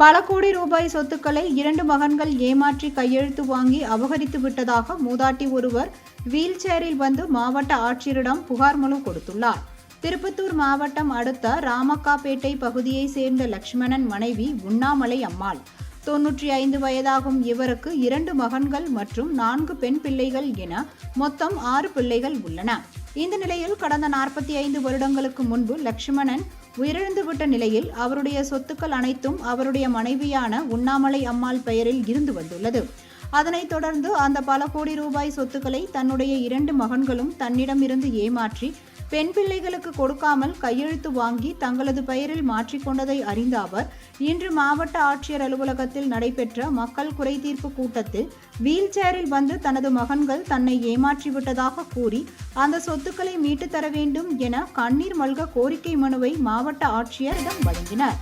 பல கோடி ரூபாய் சொத்துக்களை 2 மகன்கள் ஏமாற்றி கையெழுத்து வாங்கி அபகரித்து விட்டதாக மூதாட்டி ஒருவர் வீல் சேரில் வந்து மாவட்ட ஆட்சியரிடம் புகார் மனு கொடுத்துள்ளார். திருப்பத்தூர் மாவட்டம் அடுத்த ராமக்காப்பேட்டை பகுதியை சேர்ந்த லட்சுமணன் மனைவி உண்ணாமலை அம்மாள். 95 வயதாகும் இவருக்கு 2 மகன்கள் மற்றும் 4 பெண் பிள்ளைகள் என மொத்தம் 6 பிள்ளைகள் உள்ளன. இந்த நிலையில் கடந்த 45 வருடங்களுக்கு முன்பு லட்சுமணன் உயிரிழந்துவிட்ட நிலையில் அவருடைய சொத்துக்கள் அனைத்தும் அவருடைய மனைவியான உண்ணாமலை அம்மாள் பெயரில் இருந்து வந்துள்ளது. அதனைத் தொடர்ந்து அந்த பல கோடி ரூபாய் சொத்துக்களை தன்னுடைய 2 மகன்களும் தன்னிடமிருந்து ஏமாற்றி பெண் பிள்ளைகளுக்கு கொடுக்காமல் கையெழுத்து வாங்கி தங்களது பெயரில் மாற்றிக்கொண்டதை அறிந்த அவர் இன்று மாவட்ட ஆட்சியர் அலுவலகத்தில் நடைபெற்ற மக்கள் குறைதீர்ப்பு கூட்டத்தில் வீல் சேரில் வந்து தனது மகன்கள் தன்னை ஏமாற்றிவிட்டதாக கூறி அந்த சொத்துக்களை மீட்டு தர வேண்டும் என கண்ணீர் மல்க கோரிக்கை மனுவை மாவட்ட ஆட்சியரிடம் வழங்கினார்.